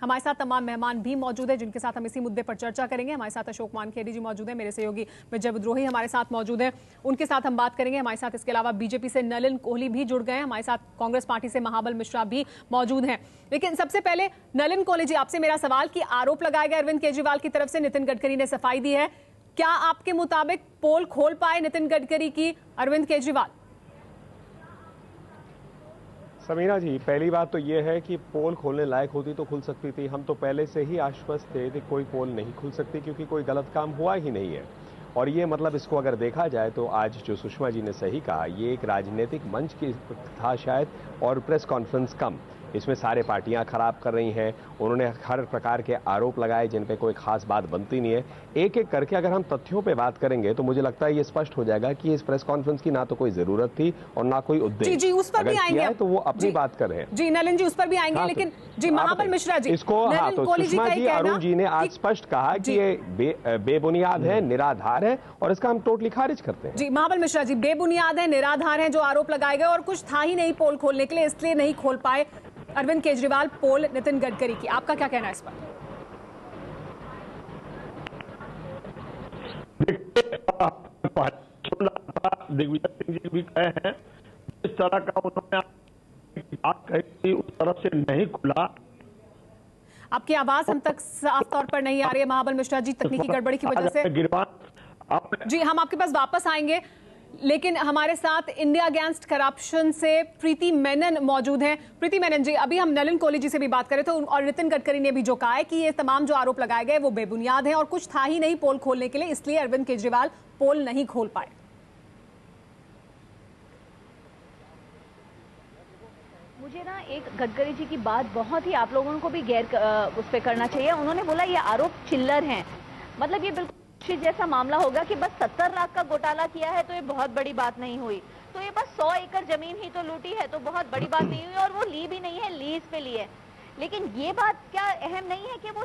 हमारे साथ तमाम मेहमान भी मौजूद हैं जिनके साथ हम इसी मुद्दे पर चर्चा करेंगे। हमारे साथ अशोक मानखेड़ी जी मौजूद हैं, मेरे सहयोगी विजय विद्रोही हमारे साथ मौजूद हैं, उनके साथ हम बात करेंगे। हमारे साथ इसके अलावा बीजेपी से नलिन कोहली भी जुड़ गए हैं, हमारे साथ कांग्रेस पार्टी से महाबल मिश्रा भी मौजूद हैं। लेकिन सबसे पहले नलिन कोहली जी, आपसे मेरा सवाल कि आरोप लगाए गए अरविंद केजरीवाल की तरफ से, नितिन गडकरी ने सफाई दी है, क्या आपके मुताबिक पोल खोल पाए नितिन गडकरी की अरविंद केजरीवाल? समीरा जी, पहली बात तो ये है कि पोल खोलने लायक होती तो खुल सकती थी। हम तो पहले से ही आश्वस्त थे कि कोई पोल नहीं खुल सकती क्योंकि कोई गलत काम हुआ ही नहीं है। और ये मतलब इसको अगर देखा जाए तो आज जो सुषमा जी ने सही कहा, ये एक राजनीतिक मंच की था शायद, और प्रेस कॉन्फ्रेंस कम। इसमें सारे पार्टियां खराब कर रही हैं, उन्होंने हर प्रकार के आरोप लगाए जिन पे कोई खास बात बनती नहीं है। एक एक करके अगर हम तथ्यों पे बात करेंगे तो मुझे लगता है ये स्पष्ट हो जाएगा कि इस प्रेस कॉन्फ्रेंस की ना तो कोई जरूरत थी और ना कोई उद्देश्य। जी, उस पर भी आएंगे तो वो अपनी बात कर रहे हैं। जी नलिन जी, उस पर भी आएंगे। हाँ, लेकिन जी महाबल मिश्रा जी, इसको तो सुषमा जी, अरुण जी ने आज स्पष्ट कहा कि ये बेबुनियाद है, निराधार है और इसका हम टोटली खारिज करते हैं। जी महाबल मिश्रा जी, बेबुनियाद है, निराधार है जो आरोप लगाए गए और कुछ था ही नहीं पोल खोलने के लिए, इसलिए नहीं खोल पाए अरविंद केजरीवाल पोल नितिन गडकरी की। आपका क्या कहना है इस पर? दिग्विजय सिंह जी भी कहे हैं, इस तरह का उन्होंने बात कही उस तरफ से नहीं खुला। आपकी आवाज हम तक साफ तौर पर नहीं आ रही है महाबल मिश्रा जी, तकनीकी गड़बड़ी की वजह से। जी हम आपके पास वापस आएंगे, लेकिन हमारे साथ इंडिया अगेंस्ट करप्शन से प्रीति मेनन मौजूद हैं। प्रीति मेनन जी, अभी हम नलिन कोहली जी से भी बात करें तो और नितिन गडकरी ने भी जो कहा है कि ये तमाम जो आरोप लगाए गए वो बेबुनियाद हैं और कुछ था ही नहीं पोल खोलने के लिए, इसलिए अरविंद केजरीवाल पोल नहीं खोल पाए। मुझे ना एक गडकरी जी की बात बहुत ही आप लोगों को भी गैर उस पर करना चाहिए। उन्होंने बोला ये आरोप चिल्लर हैं, मतलब ये बिल्कुल जैसा मामला होगा कि बस 70 लाख का घोटाला किया है तो ये बहुत बड़ी बात नहीं हुई, तो ये बस 100 एकड़ जमीन ही तो लूटी है तो बहुत बड़ी बात नहीं हुई, और वो ली भी नहीं है, लीज पे ली है। लेकिन ये बात क्या अहम नहीं है कि वो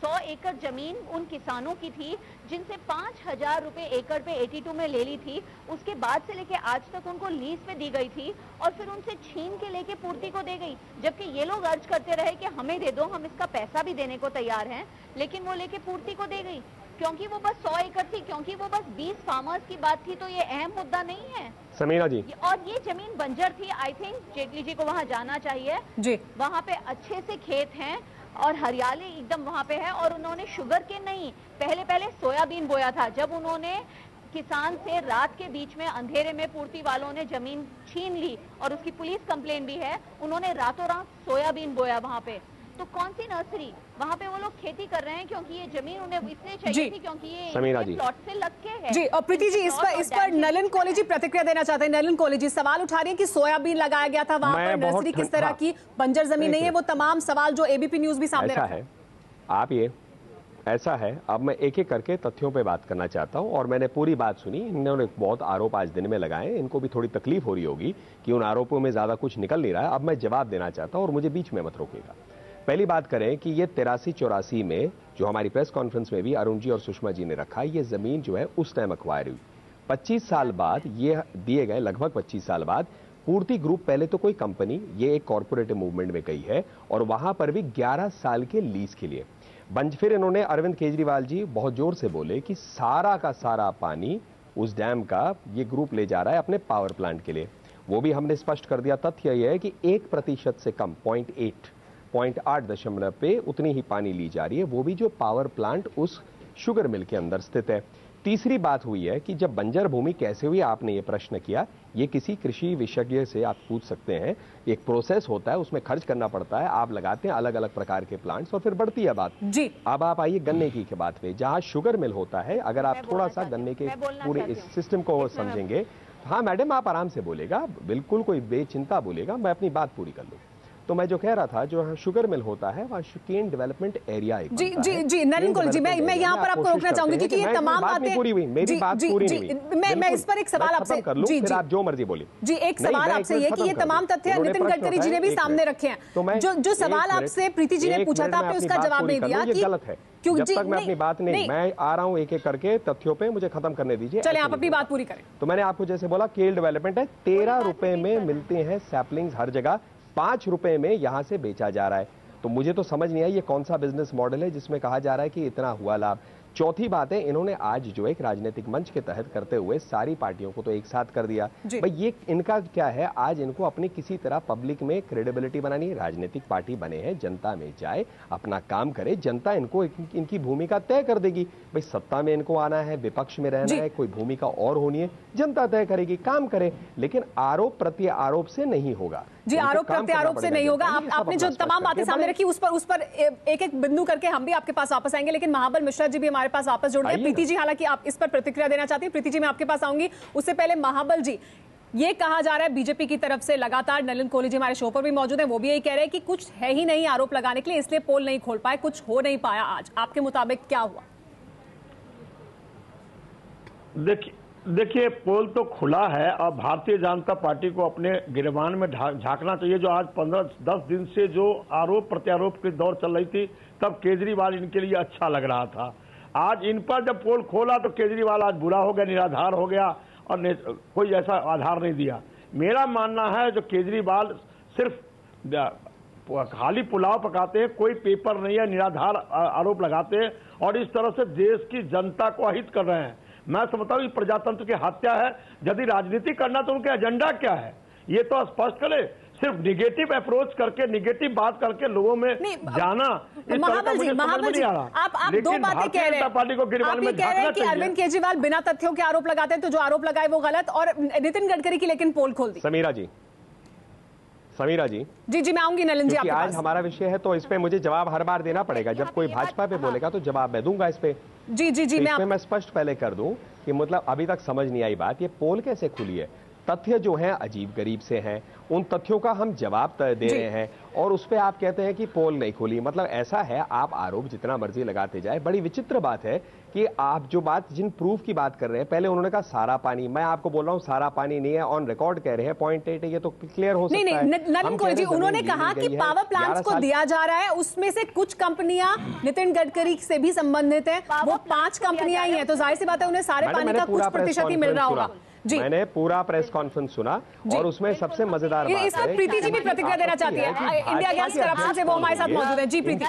100 एकड़ जमीन उन किसानों की थी जिनसे 5,000 रुपए एकड़ पे 82 में ले ली थी, उसके बाद से लेके आज तक उनको लीज पे दी गई थी और फिर उनसे छीन के लेके पूर्ति को दे गई, जबकि ये लोग अर्ज करते रहे कि हमें दे दो, हम इसका पैसा भी देने को तैयार हैं, लेकिन वो लेके पूर्ति को दे गई क्योंकि वो बस 100 एकड़ थी, क्योंकि वो बस 20 फार्मर्स की बात थी। तो ये अहम मुद्दा नहीं है समीरा जी। और ये जमीन बंजर थी, आई थिंक जेटली जी को वहां जाना चाहिए जी। वहां पे अच्छे से खेत हैं और हरियाली एकदम वहां पे है, और उन्होंने शुगर केन नहीं, पहले सोयाबीन बोया था। जब उन्होंने किसान से रात के बीच में अंधेरे में पूर्ति वालों ने जमीन छीन ली और उसकी पुलिस कंप्लेन भी है, उन्होंने रातों रात सोयाबीन बोया वहां पे। तो कौन सी नर्सरी, वहाँ पे वो लोग खेती कर रहे हैं क्योंकि ये जमीन उन्हें इसलिए चाहिए थी क्योंकि ये प्लॉट से लग के है। जी, और प्रीति जी इस पर नलिन कोहली जी प्रतिक्रिया देना चाहते हैं। नलिन कोहली जी सवाल उठा रही हैं कि सोयाबीन लगाया गया था वहाँ पर, नर्सरी किस तरह की, बंजर जमीन नहीं है, वो तमाम सवाल जो एबीपी न्यूज भी सामने रखा है। आप ये ऐसा है, अब मैं एक एक करके तथ्यों पे बात करना चाहता हूं और मैंने पूरी बात सुनी। इन्होंने बहुत आरोप आज दिन में लगाए, इनको भी थोड़ी तकलीफ हो रही होगी कि उन आरोपों में ज्यादा कुछ निकल नहीं रहा है। अब मैं जवाब देना चाहता हूं और मुझे बीच में मत रोकिएगा। पहली बात करें कि ये 83-84 में जो हमारी प्रेस कॉन्फ्रेंस में भी अरुण जी और सुषमा जी ने रखा, ये जमीन जो है उस टाइम अक्वायर हुई। 25 साल बाद ये दिए गए, लगभग 25 साल बाद पूर्ति ग्रुप, पहले तो कोई कंपनी, ये एक कॉर्पोरेटिव मूवमेंट में गई है और वहां पर भी 11 साल के लीज के लिए फिर इन्होंने, अरविंद केजरीवाल जी बहुत जोर से बोले कि सारा का सारा पानी उस डैम का ये ग्रुप ले जा रहा है अपने पावर प्लांट के लिए। वो भी हमने स्पष्ट कर दिया। तथ्य यह है कि 1% से कम 0.8 पे उतनी ही पानी ली जा रही है, वो भी जो पावर प्लांट उस शुगर मिल के अंदर स्थित है। तीसरी बात हुई है कि जब बंजर भूमि कैसे हुई, आपने ये प्रश्न किया, ये किसी कृषि विशेषज्ञ से आप पूछ सकते हैं। एक प्रोसेस होता है, उसमें खर्च करना पड़ता है, आप लगाते हैं अलग अलग प्रकार के प्लांट्स और फिर बढ़ती है बात जी। अब आप आइए गन्ने की बात पे, जहां शुगर मिल होता है। अगर आप थोड़ा सा गन्ने के पूरे इस सिस्टम को समझेंगे, हाँ मैडम आप आराम से बोलेगा, बिल्कुल कोई बेचिंता बोलेगा, मैं अपनी बात पूरी कर लूं। तो मैं जो कह रहा था, जो शुगर मिल होता है वहाँ शुगेन डेवलपमेंट एरिया जी जी जी नलिन कोहली जी, मैं यहाँ पर आपको रोकना चाहूंगी क्योंकि ये तमाम बातें पूरी हुई, मेरी बात पूरी नहीं हुई। मैं इस पर एक सवाल आपसे जी जी, आप जो मर्जी बोलिए जी, एक सवाल आपसे ये कि ये तमाम तथ्य नितिन गडकरी जी ने भी सामने रखे हैं। जो सवाल आपसे प्रीति जी ने पूछा था, आपने उसका जवाब नहीं दिया कि गलत है। जब तक मैं अपनी बात नहीं, मैं आ रहा हूँ एक एक करके तथ्यों पे, मुझे खत्म करने दीजिए। चले आप अपनी बात पूरी करें। तो मैंने आपको जैसे बोला, केल डेवलपमेंट है, 13 रुपए में मिलते हैं सैपलिंग्स हर जगह, 5 रुपए में यहां से बेचा जा रहा है। तो मुझे तो समझ नहीं आई ये कौन सा बिजनेस मॉडल है जिसमें कहा जा रहा है कि इतना हुआ लाभ। चौथी बात है, इन्होंने आज जो एक राजनीतिक मंच के तहत करते हुए सारी पार्टियों को तो एक साथ कर दिया। भाई ये इनका क्या है, आज इनको अपनी किसी तरह पब्लिक में क्रेडिबिलिटी बनानी है। राजनीतिक पार्टी बने हैं, जनता में जाए, अपना काम करे, जनता इनको इनकी भूमिका तय कर देगी। भाई सत्ता में इनको आना है, विपक्ष में रहना है, कोई भूमिका और होनी है, जनता तय करेगी, काम करे, लेकिन आरोप प्रति आरोप से नहीं होगा। जी, आरोप प्रत्यारोप से नहीं होगा। आपने जो तमाम बातें सामने रखी उस पर एक एक बिंदु करके हम भी आपके पास वापस आएंगे, लेकिन महाबल मिश्रा जी भी हमारे पास वापस जुड़ गए। प्रीति जी, हालांकि आप इस पर प्रतिक्रिया देना चाहती हैं। प्रीति जी, मैं आपके पास आऊंगी, उससे पहले महाबल जी, ये कहा जा रहा है बीजेपी की तरफ से लगातार, नलिन कोहली जी हमारे शो पर भी मौजूद हैं, वो भी यही कह रहे हैं कि कुछ है ही नहीं आरोप लगाने के लिए, इसलिए पोल नहीं खोल पाए, कुछ हो नहीं पाया। आज आपके मुताबिक क्या हुआ? देखिए पोल तो खुला है और भारतीय जनता पार्टी को अपने गिरबान में झांकना चाहिए। जो आज 15-10 दिन से जो आरोप प्रत्यारोप की दौर चल रही थी, तब केजरीवाल इनके लिए अच्छा लग रहा था। आज इन पर जब पोल खोला तो केजरीवाल आज बुरा हो गया, निराधार हो गया और कोई ऐसा आधार नहीं दिया। मेरा मानना है जो केजरीवाल सिर्फ खाली पुलाव पकाते हैं, कोई पेपर नहीं है, निराधार आरोप लगाते हैं और इस तरह से देश की जनता को अहित कर रहे हैं। मैं समझता हूँ प्रजातंत्र की हत्या है। यदि राजनीति करना तो उनके एजेंडा क्या है ये तो स्पष्ट करे। सिर्फ निगेटिव अप्रोच करके, निगेटिव बात करके लोगों में जाना, महाबल जी, आप दो बातें कह रहे हैं। पार्टी को गिरबान में कह रहे हैं कि अरविंद केजरीवाल बिना तथ्यों के आरोप लगाते हैं, तो जो आरोप लगाए वो गलत, और नितिन गडकरी की लेकिन पोल खोल दी। समीरा जी जी, मैं आऊंगी नलिन जी आपके पास। आज हमारा विषय है तो इस पे मुझे जवाब हर बार देना पड़ेगा। जब कोई भाजपा पे बोलेगा तो जवाब मैं दूंगा इस पे। जी, मैं स्पष्ट पहले कर दूं कि मतलब अभी तक समझ नहीं आई बात, ये पोल कैसे खुली है। तथ्य जो हैं अजीब गरीब से हैं, उन तथ्यों का हम जवाब दे रहे हैं और उस पे आप कहते हैं कि पोल नहीं खुली। मतलब ऐसा है, आप आरोप जितना मर्जी लगाते जाए। बड़ी विचित्र बात है कि आप जो बात, जिन प्रूफ की बात कर रहे हैं, पहले उन्होंने कहा सारा पानी, मैं आपको बोल रहा हूं सारा पानी नहीं है, ऑन रिकॉर्ड कह रहे हैं 0.8 है, ये तो क्लियर हो सकता है। नलिन कोहली जी, उन्होंने कहा कि पावर प्लांट्स को दिया जा रहा है, उसमें से कुछ कंपनियां नितिन गडकरी से भी संबंधित है, वो 5 कंपनियां ही हैं, तो जाहिर सी बात है उन्हें सारे पानी का कुछ प्रतिशत ही मिल रहा होगा। मैंने पूरा प्रेस कॉन्फ्रेंस सुना और उसमें सबसे मजेदार बात इस पर प्रीति जी भी प्रतिक्रिया देना चाहती है। इंडिया अगेंस्ट करप्शन से वो हमारे साथ मौजूद है। जी प्रीति।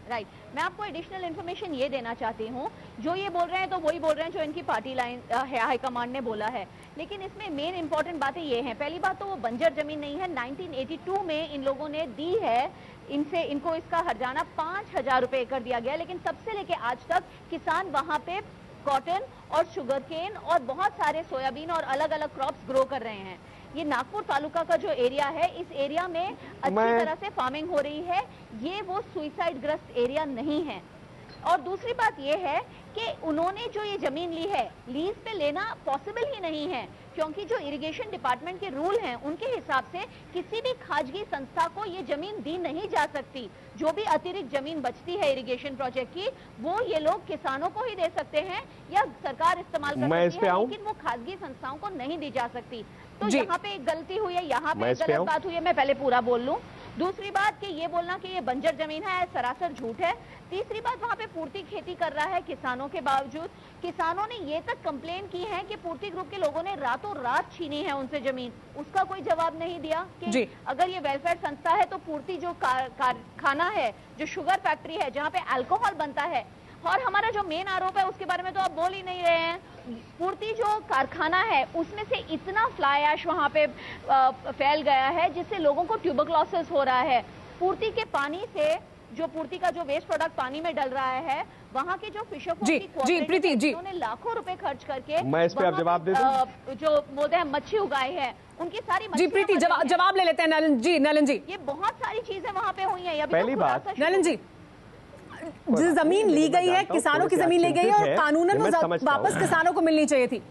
राइट, मैं आपको एडिशनल इन्फॉर्मेशन ये देना चाहती हूँ। जो ये बोल रहे हैं तो वही बोल रहे हैं जो इनकी पार्टी लाइन है, हाईकमांड ने बोला है, लेकिन इसमें मेन इंपॉर्टेंट बातें ये हैं। पहली बात तो वो बंजर जमीन नहीं है, 1982 में इन लोगों ने दी है, इनको इसका हर्जाना 5,000 रुपए एकड़ दिया गया, लेकिन तब से लेके आज तक किसान वहां पे कॉटन और शुगर केन और बहुत सारे सोयाबीन और अलग अलग क्रॉप्स ग्रो कर रहे हैं। ये नागपुर तालुका का जो एरिया है, इस एरिया में अच्छी तरह से फार्मिंग हो रही है। ये वो सुइसाइड ग्रस्त एरिया नहीं है। और दूसरी बात ये है कि उन्होंने जो ये जमीन ली है, लीज पे लेना पॉसिबल ही नहीं है, क्योंकि जो इरिगेशन डिपार्टमेंट के रूल हैं उनके हिसाब से किसी भी खाजगी संस्था को ये जमीन दी नहीं जा सकती। जो भी अतिरिक्त जमीन बचती है इरिगेशन प्रोजेक्ट की, वो ये लोग किसानों को ही दे सकते हैं या सरकार इस्तेमाल कर सकती है, लेकिन वो खाजगी संस्थाओं को नहीं दी जा सकती। तो यहाँ पे एक गलती हुई है, यहाँ पे एक गलत बात हुई है। मैं पहले पूरा बोल लूं। दूसरी बात कि ये बोलना कि ये बंजर जमीन है, सरासर झूठ है। तीसरी बात, वहाँ पे पूर्ति खेती कर रहा है किसानों के बावजूद। किसानों ने ये तक कंप्लेन की है कि पूर्ति ग्रुप के लोगों ने रातों रात छीनी है उनसे जमीन, उसका कोई जवाब नहीं दिया कि अगर ये वेलफेयर संस्था है तो पूर्ति जो कारखाना है, जो शुगर फैक्ट्री है जहाँ पे अल्कोहल बनता है, और हमारा जो मेन आरोप है उसके बारे में तो आप बोल ही नहीं रहे हैं। पूर्ति जो कारखाना है उसमें से इतना फ्लाई ऐश वहां पे फैल गया है जिससे लोगों को ट्यूबरक्लोसिस हो रहा है। पूर्ति के पानी से जो पूर्ति का जो वेस्ट प्रोडक्ट पानी में डल रहा है, वहाँ के जो फिशर उन्होंने लाखों रुपए खर्च करके, मैं इस पे जवाब दे दूं? जो बोलते हैं मच्छी उगाई है, उनकी सारी जी प्रीति जवाब ले लेते हैं नलिन जी। ये बहुत सारी चीजें वहाँ पे हुई है। पहली बात नलिन जी, जमीन ली गई है, किसानों की जमीन ली गई है और कानूनन वापस किसानों को मिलनी चाहिए थी।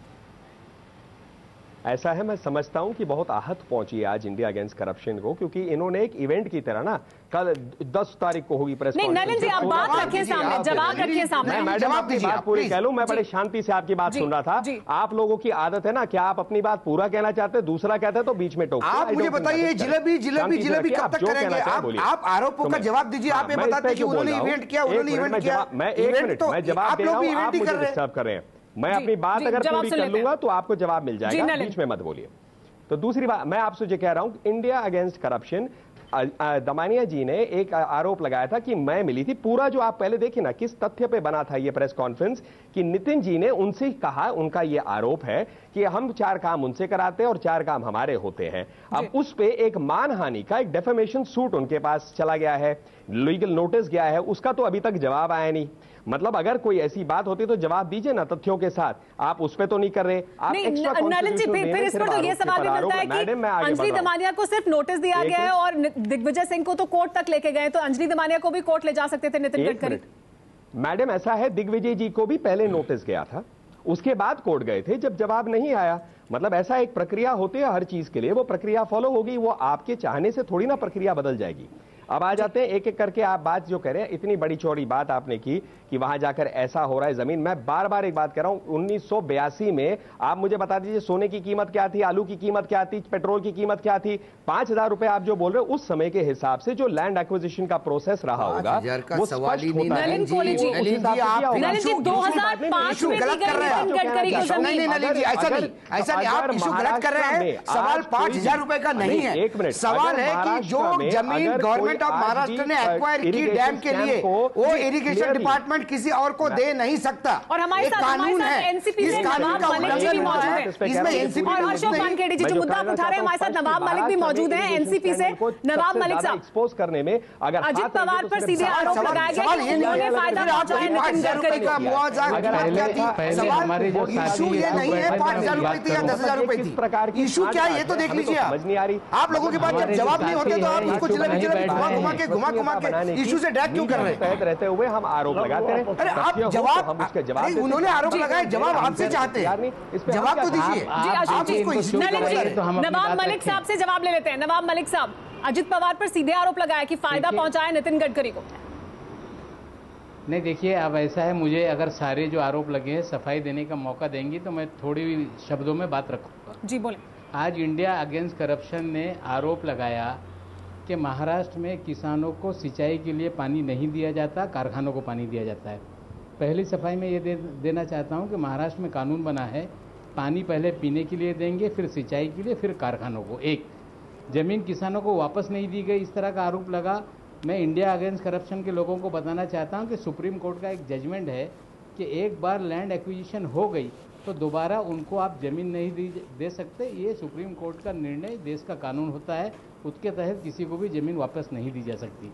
ऐसा है, मैं समझता हूं कि बहुत आहत पहुंची है आज इंडिया अगेंस्ट करप्शन को, क्योंकि इन्होंने एक इवेंट की तरह ना, कल 10 तारीख को होगी प्रेस कॉन्फ्रेंस। नलिन जी, आप बात रखिए सामने, जवाब रखिए सामने। मैडम आपकी बात पूरी कह लूं, मैं बड़े शांति से आपकी बात सुन रहा था। आप लोगों की आदत है ना कि आप अपनी बात पूरा कहना चाहते हैं, दूसरा कहते हैं तो बीच में टोकते हैं। आप मुझे बताइए जलेबी कब तक करेंगे? आप आरोपों का जवाब दीजिए। आप ये बताते हैं कि उन्होंने इवेंट किया, उन्होंने इवेंट किया। मैं 1 मिनट मैं जवाब दे रहा हूं, आप मुझे डिस्टर्ब कर रहे हैं। मैं अपनी बात अगर पूरी कर लूंगा तो आपको जवाब मिल जाएगा, बीच में मत बोलिए। तो दूसरी बात मैं आपसे जो कह रहा हूं, इंडिया अगेंस्ट करप्शन, दमानिया जी ने एक आरोप लगाया था कि मैं मिली थी। पूरा जो आप पहले देखिए ना किस तथ्य पे बना था ये प्रेस कॉन्फ्रेंस, कि नितिन जी ने उनसे कहा, उनका ये आरोप है कि हम 4 काम उनसे कराते हैं और 4 काम हमारे होते हैं। अब उस पे एक मानहानि का एक डेफेमेशन सूट उनके पास चला गया है, लीगल नोटिस गया है, उसका तो अभी तक जवाब आया नहीं। मतलब अगर कोई ऐसी बात होती तो जवाब दीजिए ना तथ्यों के साथ, आप उस पे तो नहीं कर रहे। आप नलिन जी फिर इस पर तो ये सवाल भी मिलता है कि अंजलि दमानिया को सिर्फ नोटिस दिया गया है और दिग्विजय सिंह को तो कोर्ट तक लेके गए, तो अंजलि दमानिया को भी कोर्ट ले जा सकते थे नितिन गडकरी। मैडम ऐसा है, दिग्विजय जी को भी पहले नोटिस गया था, उसके बाद कोर्ट गए थे जब जवाब नहीं आया। मतलब ऐसा एक प्रक्रिया होती है हर चीज के लिए, वो प्रक्रिया फॉलो होगी, वो आपके चाहने से थोड़ी ना प्रक्रिया बदल जाएगी। अब आ जाते हैं एक एक करके, आप बात जो कह रहे हैं, इतनी बड़ी चौड़ी बात आपने की कि वहां जाकर ऐसा हो रहा है जमीन। मैं बार बार एक बात कह रहा हूं, 1982 में आप मुझे बता दीजिए सोने की कीमत क्या थी, आलू की कीमत क्या थी, पेट्रोल की कीमत क्या थी। 5,000 रुपए आप जो बोल रहे हो, उस समय के हिसाब से जो लैंड एक्विजिशन का प्रोसेस रहा होगा वो स्पष्ट होता है। नलिन कोहली जी 2005 में गलत कर रहे हैं। नहीं नलिन जी, ऐसा नहीं, आप इशू गलत कर रहे हैं। सवाल 5,000 रुपए का नहीं है, सवाल है कि जो जमीन गवर्नमेंट ऑफ महाराष्ट्र ने एक्वायर की डैम के लिए, वो इरिगेशन डिपार्टमेंट किसी और को दे नहीं सकता। और हमारे साथ कानून है, इस कानून का उल्लंघन हुआ है, इसमें एनसीपी और अशोक वानखेड़े जी जो मुद्दा आप उठा रहे हैं, हमारे साथ नवाब मलिक भी मौजूद हैं एनसीपी से। नवाब मलिक साहब, एक्सपोज करने में अगर अजित पवार पर सीधे आरोप लगाया गया कि उन्होंने फायदा पहुंचाया नितिन गडकरी को। मुआवजा सवाल इशू ये नहीं है 5,000 रुपए थी या 10,000 रुपए थी, इशू क्या है ये तो देख लीजिए आप लोगों के पास जब जवाब नहीं होते तो आप उसको घुमा के इशू से ड्रैग क्यों कर रहे हैं? रहते हुए हम आरोप लगाते हैं। अरे आप जवाब, हम उसके जवाब, उन्होंने आरोप लगाया, जवाब आपसे चाहते हैं, जवाब तो दीजिए। नवाब मलिक साहब से जवाब ले लेते हैं। नवाब मलिक साहब, अजित पवार पर सीधे आरोप लगाया कि फायदा पहुंचाया नितिन गडकरी को। नहीं देखिए, अब ऐसा है, मुझे अगर सारे जो आरोप लगे हैं सफाई देने का मौका देंगी तो मैं थोड़ी शब्दों में बात रखूंगा। जी बोले। आज इंडिया अगेंस्ट करप्शन ने आरोप लगाया कि महाराष्ट्र में किसानों को सिंचाई के लिए पानी नहीं दिया जाता, कारखानों को पानी दिया जाता है। पहली सफाई में ये देना चाहता हूँ कि महाराष्ट्र में कानून बना है, पानी पहले पीने के लिए देंगे, फिर सिंचाई के लिए, फिर कारखानों को। एक जमीन किसानों को वापस नहीं दी गई, इस तरह का आरोप लगा। मैं इंडिया अगेंस्ट करप्शन के लोगों को बताना चाहता हूँ कि सुप्रीम कोर्ट का एक जजमेंट है कि एक बार लैंड एक्विजिशन हो गई तो दोबारा उनको आप जमीन नहीं दे सकते। ये सुप्रीम कोर्ट का निर्णय, देश का कानून होता है, उसके तहत किसी को भी जमीन वापस नहीं दी जा सकती।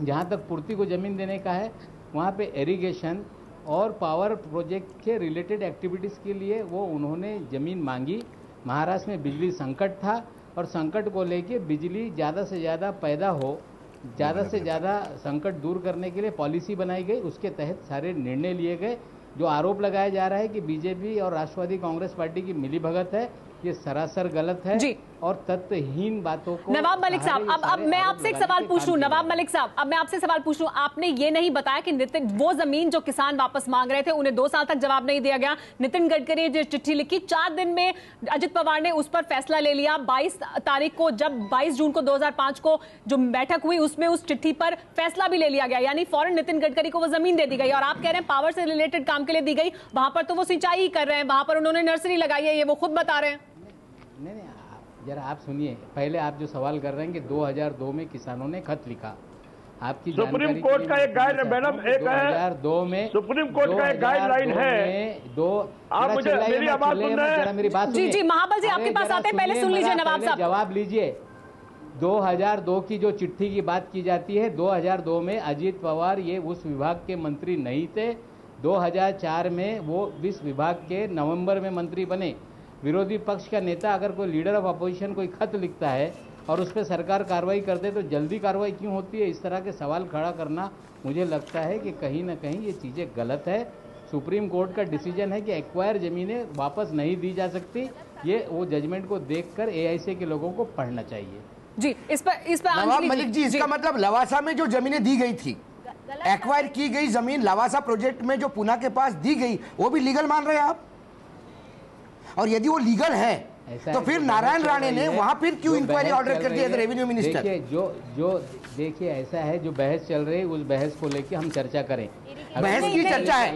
जहाँ तक पूर्ति को जमीन देने का है, वहाँ पे इरिगेशन और पावर प्रोजेक्ट के रिलेटेड एक्टिविटीज़ के लिए वो उन्होंने ज़मीन मांगी। महाराष्ट्र में बिजली संकट था और संकट को लेके बिजली ज़्यादा से ज़्यादा पैदा हो, ज़्यादा से ज़्यादा संकट दूर करने के लिए पॉलिसी बनाई गई, उसके तहत सारे निर्णय लिए गए। जो आरोप लगाया जा रहा है कि बीजेपी और राष्ट्रवादी कांग्रेस पार्टी की मिलीभगत है, ये सरासर गलत है और तथ्यहीन बातों को। नवाब मलिक साहब, अब मैं आपसे एक सवाल पूछ लूं। नवाब मलिक साहब, अब मैं आपसे सवाल पूछ लूं। आपने ये नहीं बताया कि नितिन, वो जमीन जो किसान वापस मांग रहे थे उन्हें 2 साल तक जवाब नहीं दिया गया। नितिन गडकरी ने जो चिट्ठी लिखी, 4 दिन में अजित पवार ने उस पर फैसला ले लिया। 22 तारीख को, जब 22 जून को 2005 को जो बैठक हुई, उसमें उस चिट्ठी पर फैसला भी ले लिया गया, यानी फौरन नितिन गडकरी को वो जमीन दे दी गई। और आप कह रहे हैं पावर से रिलेटेड काम के लिए दी गई, वहां पर तो वो सिंचाई ही कर रहे हैं, वहां पर उन्होंने नर्सरी लगाई है, ये वो खुद बता रहे हैं। नहीं, जरा आप सुनिए, पहले आप जो सवाल कर रहे हैं कि 2002 में किसानों ने खत लिखा, आपकी सुप्रीम कोर्ट का एक गाइड मैडम, एक 2002 में सुप्रीम कोर्ट का एक गाइडलाइन है। आप मुझे मेरी आवाज सुन रहे हैं? मेरी बात जी महाबल जी, आपके पास आते हैं, पहले सुन लीजिए नवाब साहब, जवाब लीजिए। 2002 की जो चिट्ठी की बात की जाती है, 2002 में अजित पवार ये उस विभाग के मंत्री नहीं थे। 2004 में वो इस विभाग के नवंबर में मंत्री बने। विरोधी पक्ष का नेता अगर कोई लीडर ऑफ अपोजिशन कोई खत लिखता है और उस पर सरकार कार्रवाई करते तो जल्दी कार्रवाई क्यों होती है? इस तरह के सवाल खड़ा करना, मुझे लगता है कि कहीं ना कहीं ये चीज़ें गलत है। सुप्रीम कोर्ट का डिसीजन है कि एक्वायर ज़मीनें वापस नहीं दी जा सकती। ये वो जजमेंट को देखकर एआईसी के लोगों को पढ़ना चाहिए। जी, इस पर नवाब मलिक जी, इसका मतलब लवासा में जो जमीनें दी गई थी, एक्वायर की गई जमीन लवासा प्रोजेक्ट में जो पुना के पास दी गई, वो भी लीगल मान रहे हैं आप? और यदि वो लीगल है तो फिर नारायण राणे ने वहां फिर क्यों इंक्वायरी ऑर्डर कर दिया रेवेन्यू मिनिस्टर? देखिए ऐसा है, जो बहस चल रही है उस बहस को लेके हम चर्चा करें। बहस की चर्चा है,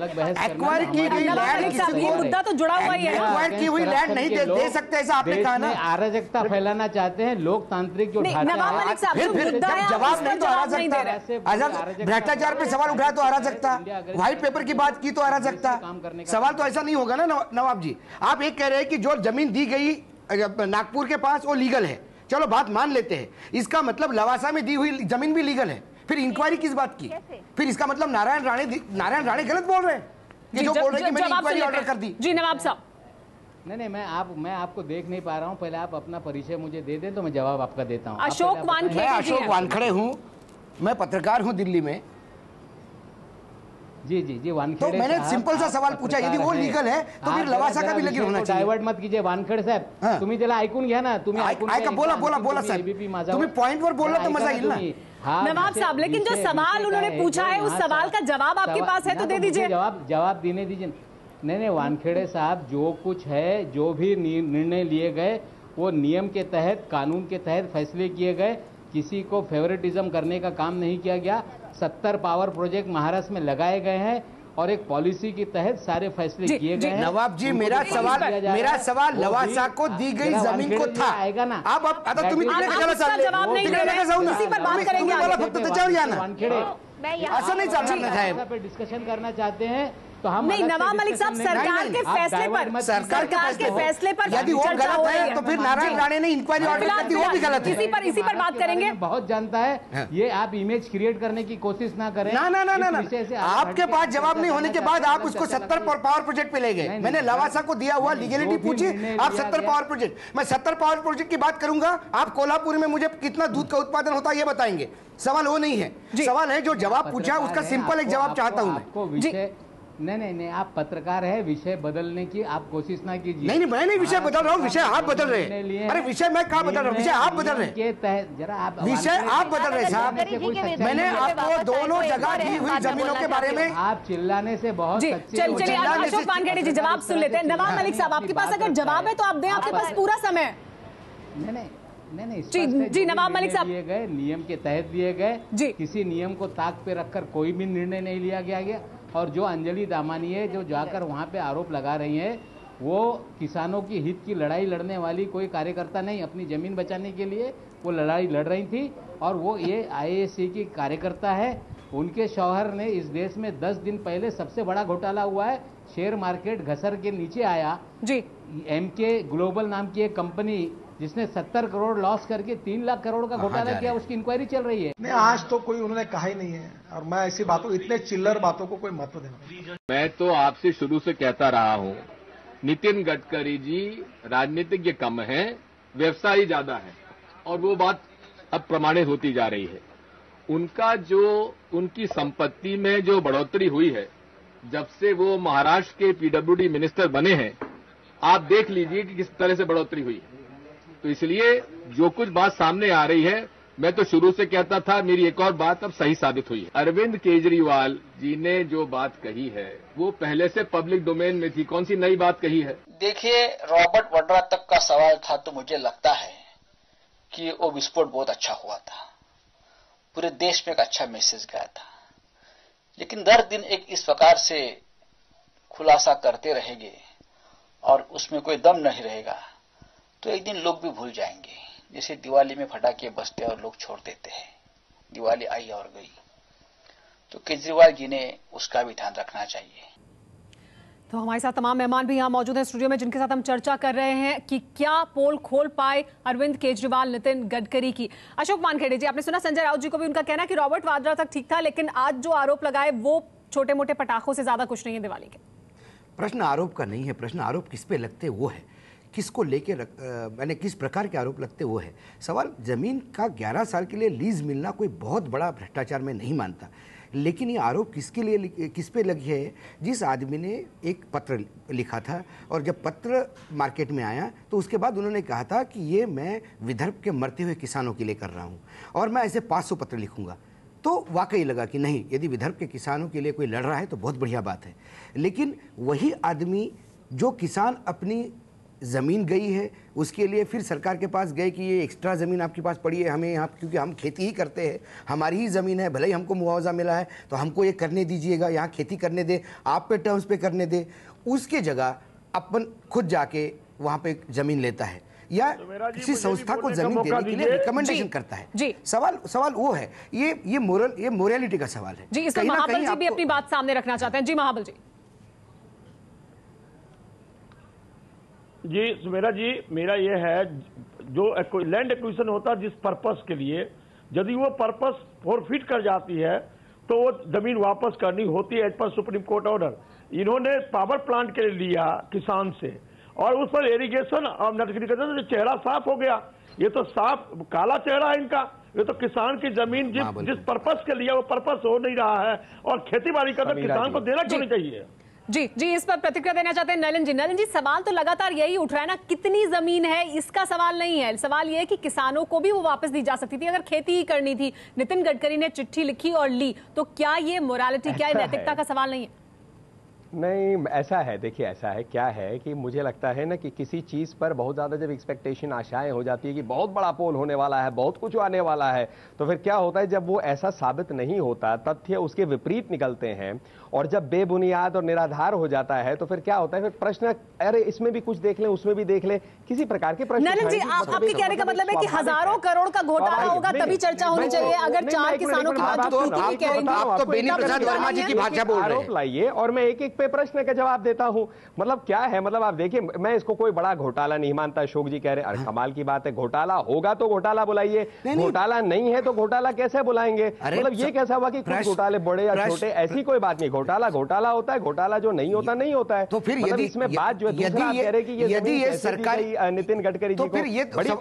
एक्वायर की गई लैंड किसी को, मुद्दा तो जुड़ा हुआ ही है। एक्वायर की हुई लैंड नहीं दे सकते, ऐसा आपने कहा ना। अराजकता फैलाना चाहते हैं, लोकतांत्रिक जो फिर जवाब नहीं तो अराजकता, भ्रष्टाचार पे सवाल उठाया तो अराजकता, व्हाइट पेपर की बात की तो अराजकता। सवाल तो ऐसा नहीं होगा ना नवाब जी। आप एक कह रहे हैं कि जो जमीन दी गई नागपुर के पास वो लीगल है, चलो बात मान लेते हैं। इसका मतलब लवासा में दी हुई जमीन भी लीगल है, फिर इंक्वायरी किस बात की? फिर इसका मतलब नारायण राणे गलत बोल रहे हैं कि जो बोल रहे हैं कि मैंने इंक्वायरी ऑर्डर कर दी। जी नवाब साहब, नहीं, मैं आपको देख नहीं पा रहा हूं, पहले आप अपना परिचय मुझे दे दें तो मैं जवाब आपका देता हूं। अशोक वानखेड़े, मैं अशोक वानखेड़े हूं, मैं पत्रकार हूं दिल्ली में। जी वानखेड़े, तो मैंने सिंपल सा सवाल पूछा, यदि वो लीगल है तो फिर लवासा का भी लीगल होना चाहिए। डायवर्ट मत कीजिए वानखेड़े साहेब, तुम्ही त्याला ऐकून घ्या ना। तुम्ही बोला साहेब, तुम्ही पॉइंट वर बोलला तो मजा येईल ना। नवाब साहब, लेकिन जो सवाल उन्होंने पूछा है उस सवाल का जवाब आपके पास है तो दे दीजिए। जवाब देने दीजिए। नहीं वानखेड़े साहब, जो कुछ है, जो भी निर्णय लिए गए वो नियम के तहत, कानून के तहत फैसले किए गए। किसी को फेवरेटिज्म करने का काम नहीं किया गया। 70 पावर प्रोजेक्ट महाराष्ट्र में लगाए गए हैं और एक पॉलिसी के तहत सारे फैसले किए गए हैं। नवाब जी, मेरा सवाल लवासा को दी गई जमीन को था। आएगा ना। अब आता तुम्ही जवाब नहीं दे रहे, इसी पर बात करेंगे। फक्त त्याच्यावर या ना, असं नाही चालणार ना साहेब। पे डिस्कशन करना चाहते हैं तो हम नहीं। नवाब मलिक साहब, सरकार के फैसले पर यदि वो गलत है तो फिर नारायण राणे ने इंक्वायरी ऑर्डर कर दी, वो भी गलत है। इसी पर बात करेंगे। बहुत जानता है, ये आप इमेज क्रिएट करने की कोशिश ना करें। ना आपके पास जवाब नहीं होने के बाद आप उसको 70 पावर प्रोजेक्ट पे ले गए। मैंने लवासा को दिया हुआ लीगलिटी पूछी, आप 70 पावर प्रोजेक्ट। मैं 70 पावर प्रोजेक्ट की बात करूंगा, आप कोल्हापुर में मुझे कितना दूध का उत्पादन होता है ये बताएंगे। सवाल वो नहीं है, सवाल है जो जवाब पूछा उसका सिंपल एक जवाब चाहता हूं मैं। नहीं, आप पत्रकार है, विषय बदलने की आप कोशिश ना कीजिए। नहीं, मैं नहीं विषय बदल रहा हूँ, विषय आप बदल रहे हैं। अरे विषय मैं कहाँ बदल रहा हूँ, विषय आप बदल रहे हैं। जरा आप विषय आप बदल रहे साहब। मैंने आपको दोनों जगह दी हुई जमीनों के बारे में आप चिल्लाने से बहुत चलिए अशोक वानखेड़े जी जवाब सुन लेते हैं। नवाब मलिक साहब, आपके पास अगर जवाब है तो आप दें, आपके पास पूरा समय। नहीं, जी नवाब मलिक साहब, लिए गए नियम के तहत दिए गए। किसी नियम को ताक पे रखकर कोई भी निर्णय नहीं लिया गया। और जो अंजलि दामानी है, जो जाकर वहां पे आरोप लगा रही है, वो किसानों की हित की लड़ाई लड़ने वाली कोई कार्यकर्ता नहीं, अपनी जमीन बचाने के लिए वो लड़ाई लड़ रही थी। और वो ये आईएएसी की कार्यकर्ता है। उनके शौहर ने इस देश में 10 दिन पहले सबसे बड़ा घोटाला हुआ है, शेयर मार्केट घसर के नीचे आया जी। एमके ग्लोबल नाम की एक कंपनी जिसने 70 करोड़ लॉस करके 3 लाख करोड़ का घोटाला किया, उसकी इंक्वायरी चल रही है। नहीं, आज तो कोई उन्होंने कहा ही नहीं है और मैं ऐसी बातों, इतने चिल्लर बातों को कोई महत्व देना। मैं तो आपसे शुरू से कहता रहा हूं, नितिन गडकरी जी राजनीतिज्ञ कम हैं, व्यवसायी ज्यादा है, और वो बात अब प्रमाणित होती जा रही है। उनकी संपत्ति में जो बढ़ोतरी हुई है जब से वो महाराष्ट्र के पीडब्ल्यूडी मिनिस्टर बने हैं, आप देख लीजिए कि किस तरह से बढ़ोतरी हुई है। तो इसलिए जो कुछ बात सामने आ रही है, मैं तो शुरू से कहता था, मेरी एक और बात अब सही साबित हुई है। अरविंद केजरीवाल जी ने जो बात कही है वो पहले से पब्लिक डोमेन में थी। कौन सी नई बात कही है? देखिए, रॉबर्ट वड्रा तक का सवाल था तो मुझे लगता है कि वो विस्फोट बहुत अच्छा हुआ था, पूरे देश में एक अच्छा मैसेज गया था। लेकिन दर दिन एक इस प्रकार से खुलासा करते रहेंगे और उसमें कोई दम नहीं रहेगा तो एक दिन लोग भी भूल जाएंगे। जैसे दिवाली में पटाखे बजते और लोग छोड़ देते हैं, दिवाली आई और गई। तो केजरीवाल जी ने उसका भी ध्यान रखना चाहिए। तो हमारे साथ तमाम मेहमान भी यहाँ मौजूद हैं स्टूडियो में, जिनके साथ हम चर्चा कर रहे हैं कि क्या पोल खोल पाए अरविंद केजरीवाल नितिन गडकरी की। अशोक वानखेड़े जी, आपने सुना संजय राउत जी को भी उनका कहना कि रॉबर्ट वाड्रा तक ठीक था, लेकिन आज जो आरोप लगाए वो छोटे मोटे पटाखों से ज्यादा कुछ नहीं है दिवाली के। प्रश्न आरोप का नहीं है, प्रश्न आरोप किस पे लगते वो है, किसको लेके मैंने किस प्रकार के आरोप लगते वो है। सवाल जमीन का 11 साल के लिए लीज मिलना कोई बहुत बड़ा भ्रष्टाचार में नहीं मानता, लेकिन ये आरोप किसके लिए, किस पे लगी है? जिस आदमी ने एक पत्र लिखा था और जब पत्र मार्केट में आया तो उसके बाद उन्होंने कहा था कि ये मैं विदर्भ के मरते हुए किसानों के लिए कर रहा हूँ और मैं ऐसे 500 पत्र लिखूंगा। तो वाकई लगा कि नहीं, यदि विदर्भ के किसानों के लिए कोई लड़ रहा है तो बहुत बढ़िया बात है। लेकिन वही आदमी जो किसान अपनी ज़मीन गई है, उसके लिए फिर सरकार के पास गए कि ये एक्स्ट्रा ज़मीन आपके पास पड़ी है, हमें यहाँ, क्योंकि हम खेती ही करते हैं, हमारी ही ज़मीन है, भले ही हमको मुआवजा मिला है तो हमको ये करने दीजिएगा, यहाँ खेती करने दे, आप पे टर्म्स पे करने दे। उसके जगह अपन खुद जाके वहाँ पे ज़मीन लेता है या किसी संस्था को जमीन देने के लिए रिकमेंडेशन करता है। जी, सवाल वो है, ये मोरालिटी का सवाल है। जी, इसमें महाबल जी भी अपनी बात सामने रखना चाहते हैं। जी महाबल जी। जी सुमेरा जी, मेरा ये है, जो लैंड एक्विजिशन होता है जिस पर्पस के लिए, यदि वो पर्पस फॉरफिट कर जाती है तो वो जमीन वापस करनी होती है as per supreme court order. इन्होंने पावर प्लांट के लिए लिया किसान से और उस पर इरिगेशन और नोटिफिकेशन से चेहरा साफ हो गया। ये तो साफ काला चेहरा है इनका। ये तो किसान की जमीन जिस पर्पस के लिए वो पर्पस हो नहीं रहा है, और खेती बाड़ी का तो किसान को देना क्यों नहीं चाहिए? जी जी, इस पर प्रतिक्रिया देना चाहते हैं नलिन जी। नलिन जी, सवाल तो लगातार यही उठ रहा है ना, कितनी जमीन है इसका सवाल नहीं है, सवाल यह है कि किसानों को भी वो वापस दी जा सकती थी अगर खेती ही करनी थी। नितिन गडकरी ने चिट्ठी लिखी और ली, तो क्या ये मोरालिटी, क्या ये नैतिकता का सवाल नहीं है? नहीं, ऐसा है, देखिए ऐसा है, क्या है कि मुझे लगता है ना कि किसी चीज़ पर बहुत ज़्यादा जब एक्सपेक्टेशन, आशाएं हो जाती है कि बहुत बड़ा पोल होने वाला है, बहुत कुछ आने वाला है, तो फिर क्या होता है जब वो ऐसा साबित नहीं होता, तथ्य उसके विपरीत निकलते हैं और जब बेबुनियाद और निराधार हो जाता है तो फिर क्या होता है, फिर प्रश्न, अरे इसमें भी कुछ देख लें, उसमें भी देख लें, किसी प्रकार के प्रश्न। नलिन जी, आपके कहने का मतलब है कि हजारों करोड़ का घोटाला होगा तभी चर्चा होनी चाहिए। अगर 4 किसानों की बात आरोप लाइए और मैं एक एक पे प्रश्न का जवाब देता हूं। मतलब क्या है, मतलब आप देखिए, मैं इसको कोई बड़ा घोटाला नहीं मानता। अशोक जी कह रहे हैं, अरे कमाल की बात है, घोटाला होगा तो घोटाला बुलाइए, घोटाला नहीं है तो घोटाला कैसे बुलाएंगे? मतलब ये कैसा हुआ कि कुछ घोटाले बड़े या छोटे, ऐसी कोई बात नहीं। घोटाला घोटाला होता है, घोटाला जो नहीं होता नहीं होता है। तो फिर मतलब इसमें बात जो है, दूसरा आप कह रहे कि ये सरकारी नितिन गडकरी जी को,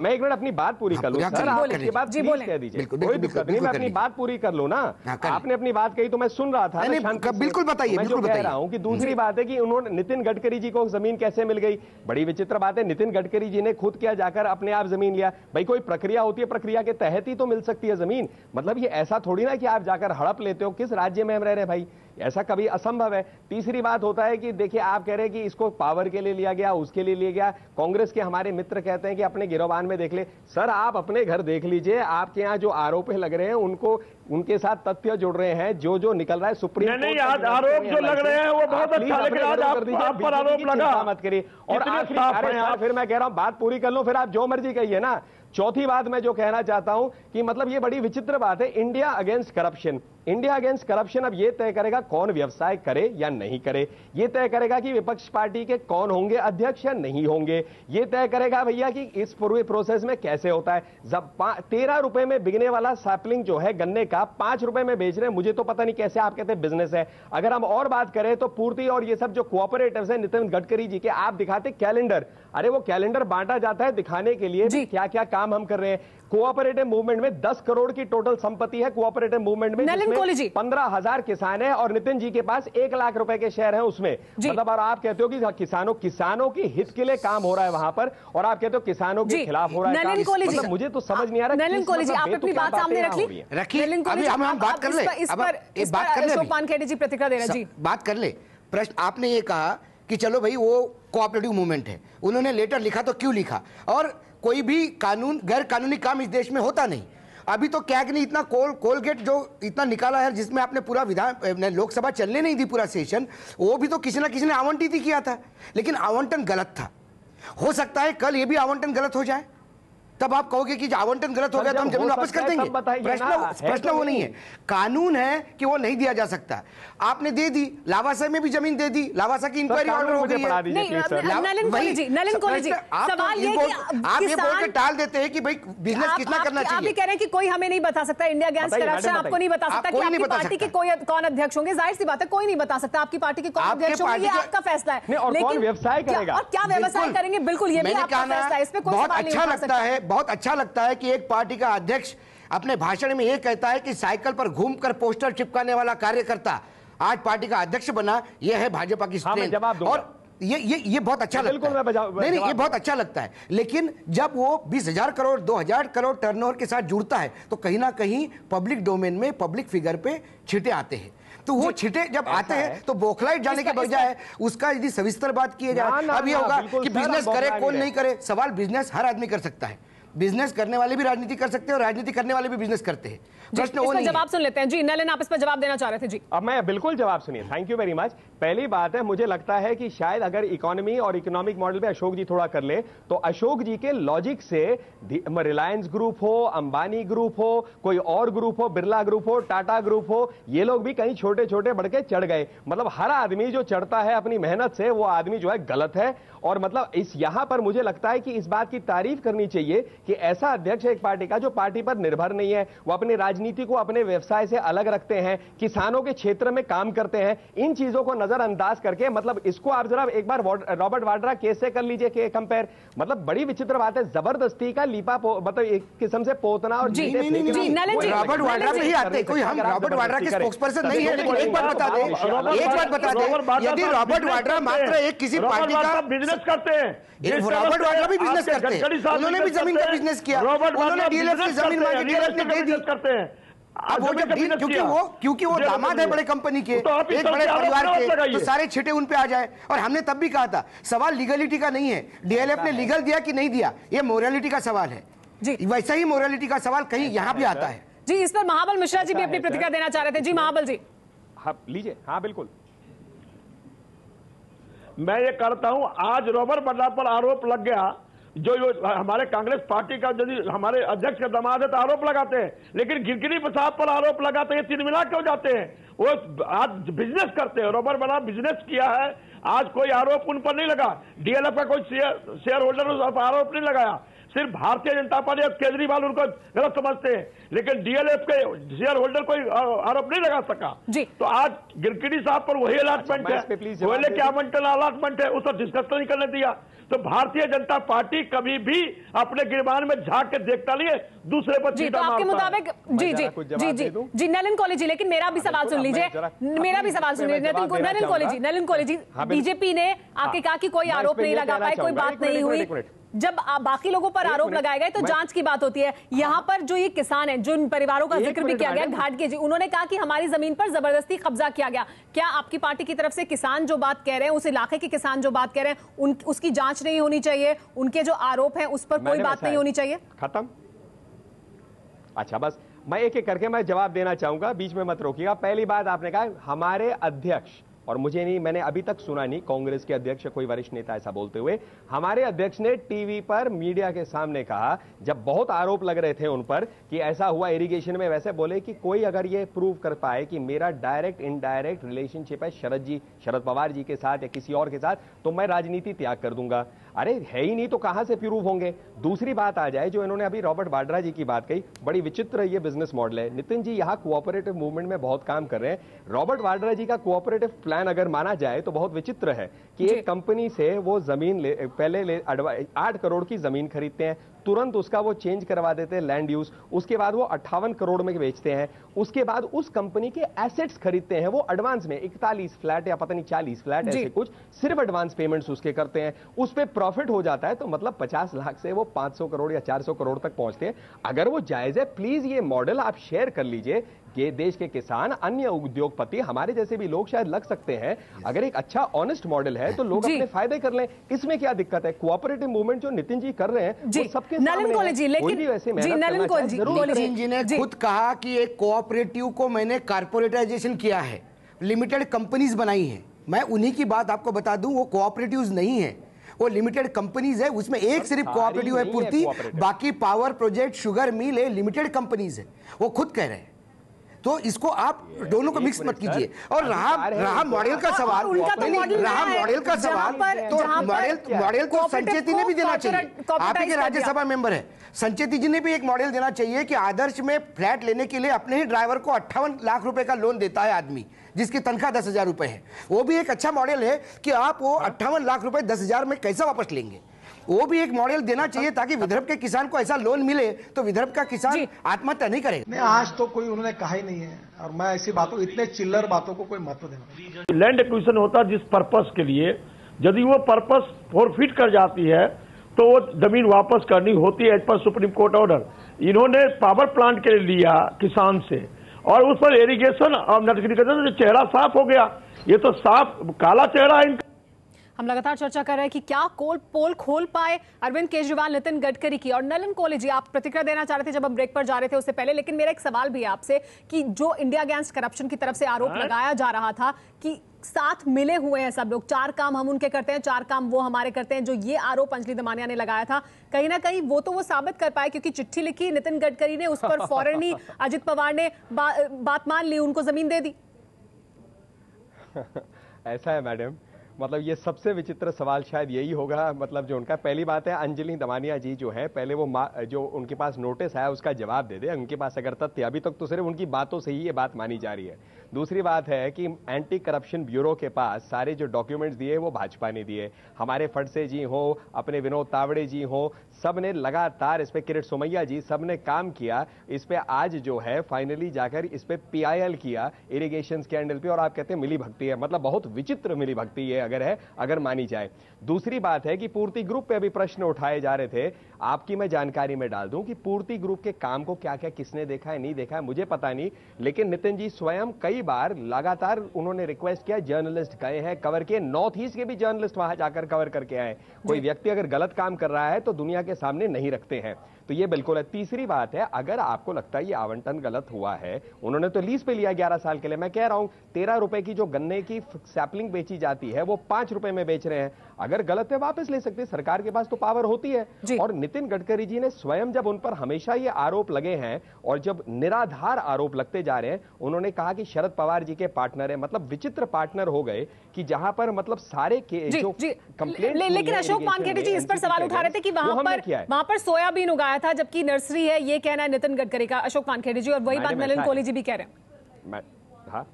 मैं एक मिनट अपनी बात पूरी कर लूं सर, आप इसके बाद प्लीज कह दीजिए, कोई दिक्कत नहीं, मैं अपनी बात पूरी कर लूं ना। आपने अपनी बात कही तो मैं सुन रहा था, बिल्कुल बताइए। मैं जो कह रहा हूं कि दूसरी बात है कि उन्होंने, नितिन गडकरी जी को जमीन कैसे मिल गई, बड़ी विचित्र बात है। नितिन गडकरी जी ने खुद क्या जाकर अपने आप जमीन लिया? भाई कोई प्रक्रिया होती है, प्रक्रिया के तहत ही तो मिल सकती है जमीन। मतलब ये ऐसा थोड़ी ना कि आप जाकर हड़प लेते हो। किस राज्य में हम रह रहे हैं भाई, ऐसा कभी असंभव है। तीसरी बात होता है कि देखिए, आप कह रहे हैं कि इसको पावर के लिए लिया गया, उसके लिए लिया गया। कांग्रेस के हमारे मित्र कहते हैं कि अपने गिरोबान में देख ले। सर आप अपने घर देख लीजिए, आपके यहाँ जो आरोप लग रहे हैं उनको, उनके साथ तथ्य जुड़ रहे हैं, जो निकल रहा है सुप्रीम कोर्ट। नहीं, आज आरोप जो लग रहे हैं वो बहुत अच्छा, लेकिन आज आप पर आरोप लगा मत करिए। और आखिरी, फिर मैं कह रहा हूं बात पूरी कर लो, फिर आप जो मर्जी कहिए ना। चौथी बात मैं जो कहना चाहता हूं कि मतलब ये बड़ी विचित्र बात है, India against corruption. India against corruption अब ये तय करेगा कौन व्यवसाय करे या नहीं करे, ये तय करेगा कि विपक्ष पार्टी के कौन होंगे अध्यक्ष या नहीं होंगे, ये तय करेगा भैया कि इस पूरे प्रोसेस में कैसे होता है। जब 13 रुपए में बिकने वाला सैपलिंग जो है गन्ने का 5 रुपए में बेच रहे हैं, मुझे तो पता नहीं कैसे आप कहते हैं बिजनेस है। अगर हम और बात करें तो पूर्ति और ये सब जो कोऑपरेटिव्स हैं नितिन गडकरी जी के, आप दिखाते कैलेंडर, अरे वो कैलेंडर बांटा जाता है दिखाने के लिए क्या क्या काम हम कर रहे हैं। कोऑपरेटिव मूवमेंट में 10 करोड़ की टोटल संपत्ति है कोऑपरेटिव मूवमेंट में, 15,000 किसान है और नितिन जी के पास 1 लाख रुपए के शेयर हैं उसमें। मतलब और आप कहते हो कि किसानों के हित के लिए काम हो रहा है वहां पर, और आप कहते हो किसानों के खिलाफ हो रहा है काम। मतलब मुझे तो समझ नहीं आ रहा। नलिन कोहली जी, आप अपनी बात सामने रखिए। अभी हम बात कर ले, अशोक वानखेड़े जी प्रतिक्रिया दे रहे हैं। जी बात कर ले। प्रश्न आपने ये कहा कि चलो भाई वो कोऑपरेटिव मूवमेंट है, उन्होंने लेटर लिखा तो क्यों लिखा, और कोई भी कानून गैर कानूनी काम इस देश में होता नहीं। अभी तो कैग ने इतना कोलगेट जो इतना निकाला है, जिसमें आपने पूरा लोकसभा चलने नहीं दी, पूरा सेशन, वो भी तो किसी ना किसी ने आवंटित ही किया था, लेकिन आवंटन गलत था। हो सकता है कल ये भी आवंटन गलत हो जाए, तब आप कहोगे कि आवंटन गलत हो गया तो हम जमीन वापस कर देंगे। प्रश्न वो नहीं है, कानून है कि वो नहीं दिया जा सकता। आपने दे दी, लावासा में भी जमीन दे दी, लावासा की इंक्वायरी ऑर्डर हो गई है। नलिन कोहली जी, सवाल ये कि आप ये बोल के टाल देते हैं कि भाई बिजनेस कितना करना चाहिए। आप ये कह रहे हैं कि कोई हमें नहीं बता सकता, इंडिया अगेंस्ट करप्शन आपको नहीं बता सकता कि आपकी पार्टी के कौन अध्यक्ष होंगे। जाहिर सी बात है, कोई नहीं बता सकता आपकी पार्टी के कौन अध्यक्ष होंगे, ये आपका फैसला है। लेकिन व्यवसाय करेगा और क्या व्यवसाय करेंगे, बिल्कुल ये भी आपका फैसला है, इस पे कोई सवाल नहीं उठा सकता। बहुत अच्छा लगता है कि एक पार्टी का अध्यक्ष अपने भाषण में यह कहता है कि साइकिल पर घूमकर पोस्टर चिपकाने वाला कार्यकर्ता आज पार्टी का अध्यक्ष बना। यह है भाजपा की स्ट्रेंथ। ये बहुत अच्छा लगता है। नहीं, ये बहुत अच्छा लगता है, लेकिन जब वो 20,000 करोड़ 2,000 करोड़ टर्नओवर के साथ जुड़ता है तो कहीं ना कहीं पब्लिक डोमेन में पब्लिक फिगर पे छिटे आते हैं। तो वो छिटे जब आते हैं तो बौखलाइट जाने के बजाय उसका यदि सविस्तर बात की जाए, अब ये होगा कि बिजनेस करे कौन नहीं करे। सवाल बिजनेस हर आदमी कर सकता है, बिजनेस करने वाले भी राजनीति कर सकते हैं और राजनीति करने वाले भी बिजनेस करते हैं। प्रश्न वो नहीं। जवाब सुन लेते हैं जी। नलिन, आप इस पर जवाब देना चाह रहे थे जी। अब मैं बिल्कुल जवाब सुनिए, थैंक यू वेरी मच। पहली बात है, मुझे लगता है कि शायद अगर इकोनॉमी और इकोनॉमिक मॉडल पे अशोक जी थोड़ा कर ले तो अशोक जी के लॉजिक से रिलायंस ग्रुप हो, अंबानी ग्रुप हो, कोई और ग्रुप हो, बिरला ग्रुप हो, टाटा ग्रुप हो, ये लोग भी कहीं छोटे छोटे बढ़ के चढ़ गए। मतलब हर आदमी जो चढ़ता है अपनी मेहनत से, वो आदमी जो है गलत है। और मतलब इस यहां पर मुझे लगता है कि इस बात की तारीफ करनी चाहिए कि ऐसा अध्यक्ष एक पार्टी का जो पार्टी पर निर्भर नहीं है, वो अपनी राजनीति को अपने व्यवसाय से अलग रखते हैं, किसानों के क्षेत्र में काम करते हैं, इन चीजों को नजरअंदाज करके, मतलब इसको आप जरा एक बार रॉबर्ट वाड्रा केस से कर लीजिए कंपेयर। मतलब बड़ी विचित्र बात है, जबरदस्ती का लीपा मतलब एक किस्म से पोतना और रॉबर्ट वाड्रा नहीं आते कोई, हम रॉबर्ट वाड्रा के स्पोक्सपर्सन नहीं है। लेकिन एक बात बता दे, यदि रॉबर्ट वाड्रा मात्र एक किसी पार्टी का बिजनेस करते हैं, रॉबर्ट वाड्रा भी बिजनेस करते हैं, उन्होंने भी जमीन का बिजनेस किया, उन्होंने डीएलएफ की जमीन मांगी, डीएलएफ ने दे दी करते हैं। अब वो जब क्योंकि वो दामाद है बड़े कंपनी के, एक बड़े परिवार के, तो सारे छिटे उन पे आ जाए। और हमने तब भी कहा था सवाल लीगलिटी का नहीं है, डीएलएफ ने लीगल दिया कि नहीं दिया, ये मोरालिटी का सवाल है जी। वैसा ही मोरालिटी का सवाल कहीं यहाँ भी आता है जी। इस पर महाबल मिश्रा जी भी अपनी प्रतिक्रिया देना चाह रहे थे जी। महाबल जी लीजिए। हाँ बिल्कुल, मैं ये करता हूं, आज रॉबर्ट वाड्रा पर आरोप लग गया, जो हमारे कांग्रेस पार्टी का यदि हमारे अध्यक्ष का दामाद है तो आरोप लगाते हैं, लेकिन गिरगिरी प्रसाद पर आरोप लगाते हैं, तीन मिला क्यों जाते हैं? वो आज बिजनेस करते हैं, रॉबर्ट वाड्रा बिजनेस किया है, आज कोई आरोप उन पर नहीं लगा। डीएलएफ का कोई शेयर होल्डर आरोप नहीं लगाया, सिर्फ भारतीय जनता पार्टी और केजरीवाल उनको गलत समझते हैं, लेकिन डीएलएफ के शेयर होल्डर कोई आरोप नहीं लगा सका जी। तो आज गिरगिरी साहब पर वही अलॉटमेंट है, कोयले के आवंटन अलॉटमेंट है, उस पर डिस्कस नहीं करने दिया। तो भारतीय जनता पार्टी कभी भी अपने गिरबान में झांक के देखता नहीं है, दूसरे पर जी। तो आपके मुताबिक जी जी जी जी जी नलिन कोहली जी, लेकिन मेरा भी सवाल सुन लीजिए, मेरा भी सवाल सुनिए। नलिन कोहली जी, बीजेपी ने आके कहा कि कोई आरोप नहीं लगा पाए, कोई बात नहीं हुई। जब बाकी लोगों पर आरोप लगाए गए तो जांच की बात होती है। यहाँ पर जो ये किसान है, जिन परिवारों का जिक्र भी किया गया, घाटगे जी, उन्होंने कहा कि हमारी जमीन पर जबरदस्ती कब्जा किया गया। क्या आपकी पार्टी की तरफ से किसान जो बात कह रहे हैं, उस इलाके के किसान जो बात कह रहे हैं, उसकी जांच नहीं होनी चाहिए? उनके जो आरोप हैं उस पर कोई बात नहीं होनी चाहिए? खत्म। अच्छा, बस मैं एक एक करके मैं जवाब देना चाहूंगा, बीच में मत रोकिएगा। पहली बात आपने कहा हमारे अध्यक्ष, और मुझे नहीं, मैंने अभी तक सुना नहीं कांग्रेस के अध्यक्ष कोई वरिष्ठ नेता ऐसा बोलते हुए। हमारे अध्यक्ष ने टीवी पर मीडिया के सामने कहा, जब बहुत आरोप लग रहे थे उन पर कि ऐसा हुआ इरिगेशन में, वैसे बोले कि कोई अगर ये प्रूव कर पाए कि मेरा डायरेक्ट इनडायरेक्ट रिलेशनशिप है शरद पवार जी के साथ या किसी और के साथ, तो मैं राजनीति त्याग कर दूंगा। अरे है ही नहीं तो कहां से प्रूव होंगे? दूसरी बात आ जाए, जो इन्होंने अभी रॉबर्ट वाड्रा जी की बात कही, बड़ी विचित्र ये बिजनेस मॉडल है। नितिन जी यहाँ कोऑपरेटिव मूवमेंट में बहुत काम कर रहे हैं। रॉबर्ट वाड्रा जी का कोऑपरेटिव प्लान अगर माना जाए तो बहुत विचित्र है कि एक कंपनी से वो जमीन पहले 8 करोड़ की जमीन खरीदते हैं, तुरंत उसका वो चेंज करवा देते हैं लैंड यूज, उसके बाद वो 58 करोड़ में बेचते हैं, उसके बाद उस कंपनी के एसेट्स खरीदते हैं वो एडवांस में, 41 फ्लैट या पता नहीं 40 फ्लैट ऐसे कुछ, सिर्फ एडवांस पेमेंट्स उसके करते हैं, उस पे प्रॉफिट हो जाता है। तो मतलब 50 लाख से वो 500 करोड़ या 400 करोड़ तक पहुंचते हैं। अगर वो जायज है, प्लीज ये मॉडल आप शेयर कर लीजिए कि देश के किसान, अन्य उद्योगपति, हमारे जैसे भी लोग शायद लग सकते हैं। अगर एक अच्छा ऑनेस्ट मॉडल है तो लोग अपने फायदे कर लें, इसमें क्या दिक्कत है? कोऑपरेटिव मूवमेंट जो नितिन जी कर रहे हैं वो सबके नलिन कोहली जी, लेकिन नितिन जी ने खुद कहा कि एक कोऑपरेटिव को मैंने कारपोरेटाइजेशन किया है, लिमिटेड कंपनीज बनाई हैं। मैं उन्हीं की बात आपको बता दूं, वो कोऑपरेटिव्स नहीं है, वो लिमिटेड कंपनीज है। उसमें एक सिर्फ कोऑपरेटिव है पूर्ति, बाकी पावर प्रोजेक्ट, शुगर मिल है, लिमिटेड कंपनीज है, वो खुद कह रहे हैं। तो इसको आप दोनों को मिक्स मत कीजिए। और रहा मॉडल का सवाल, मॉडल तो संचेती ने भी देना चाहिए, आप ही के राज्यसभा मेंबर है, संचेती जी ने भी एक मॉडल देना चाहिए कि आदर्श में फ्लैट लेने के लिए अपने ही ड्राइवर को 58 लाख रुपए का लोन देता है आदमी, जिसकी तनख्वाह 10,000 रुपए है। वो भी एक अच्छा मॉडल है कि आप वो 58 लाख रुपए 10,000 में कैसे वापस लेंगे, वो भी एक मॉडल देना चाहिए ताकि विदर्भ के किसान को ऐसा लोन मिले तो विदर्भ का किसान आत्महत्या नहीं करेगा। नहीं, आज तो कोई उन्होंने कहा ही नहीं है, और मैं ऐसी बातों, इतने चिल्लर बातों को कोई महत्व देना। लैंड एक्विजिशन होता जिस पर्पस के लिए, यदि वो पर्पस फॉरफिट कर जाती है तो वो जमीन वापस करनी होती है as per supreme court order. इन्होंने पावर प्लांट के लिए लिया किसान से और उस पर इरिगेशन और नोटिफिकेशन से चेहरा साफ हो गया। ये तो साफ काला चेहरा है इनका। हम लगातार चर्चा कर रहे हैं कि क्या पोल खोल पाए अरविंद केजरीवाल नितिन गडकरी की। और नलिन कोहली जी, आप प्रतिक्रिया देना चाह रहे थे जब हम ब्रेक पर जा रहे थे उससे पहले, लेकिन मेरा एक सवाल भी है आपसे कि जो इंडिया अगेंस्ट करप्शन की तरफ से आरोप लगाया जा रहा था कि साथ मिले हुए हैं सब लोग, 4 काम हम उनके करते हैं 4 काम वो हमारे करते हैं, जो ये आरोप अंजलि दमानिया ने लगाया था, कहीं ना कहीं वो तो वो साबित कर पाए क्योंकि चिट्ठी लिखी नितिन गडकरी ने, उस पर फौरन ही अजित पवार ने बात मान ली, उनको जमीन दे दी। ऐसा है मैडम, मतलब ये सबसे विचित्र सवाल शायद यही होगा। मतलब जो उनका पहली बात है, अंजलि दमानिया जी जो है पहले वो जो उनके पास नोटिस आया उसका जवाब दे दे। उनके पास अगर तथ्य, अभी तक तो सिर्फ उनकी बातों से ही ये बात मानी जा रही है। दूसरी बात है कि एंटी करप्शन ब्यूरो के पास सारे जो डॉक्यूमेंट्स दिए वो भाजपा ने दिए, हमारे फडसे जी हो, अपने विनोद तावड़े जी हो, सब ने लगातार इस पे, किरीट सोमैया जी, सब ने काम किया इस पे। आज जो है फाइनली जाकर इस पे PIL किया इरिगेशन स्कैंडल पे, और आप कहते हैं मिली भक्ति है। मतलब बहुत विचित्र मिली भक्ति ये अगर मानी जाए। दूसरी बात है कि पूर्ति ग्रुप पे अभी प्रश्न उठाए जा रहे थे, आपकी मैं जानकारी में डाल दूं कि पूर्ति ग्रुप के काम को क्या क्या किसने देखा है नहीं देखा है मुझे पता नहीं, लेकिन नितिन जी स्वयं कई बार लगातार उन्होंने रिक्वेस्ट किया, जर्नलिस्ट गए हैं, कवर किए, नॉर्थ ईस्ट के भी जर्नलिस्ट वहां जाकर कवर करके आए। कोई व्यक्ति अगर गलत काम कर रहा है तो दुनिया के सामने नहीं रखते हैं, तो ये बिल्कुल है। तीसरी बात है, अगर आपको लगता है ये आवंटन गलत हुआ है, उन्होंने तो लीज पे लिया 11 साल के लिए। मैं कह रहा हूं 13 रुपए की जो गन्ने की सैपलिंग बेची जाती है वो 5 रुपए में बेच रहे हैं। अगर गलत है वापस ले सकते हैं, सरकार के पास तो पावर होती है। और नितिन गडकरी जी ने स्वयं जब उन पर हमेशा ये आरोप लगे हैं और जब निराधार आरोप लगते जा रहे हैं, उन्होंने कहा कि शरद पवार जी के पार्टनर है। मतलब विचित्र पार्टनर हो गए कि जहां पर मतलब सारे के जो कंप्लेंट। लेकिन अशोक मानखेड़े जी इस पर सवाल उठा रहे थे कि वहां पर सोयाबीन उगाया था जबकि नर्सरी है, ये कहना है नितिन गडकरी का, अशोक मानखेड़े जी, और वही बात नलिन कोहली जी भी कह रहे हैं। हाँ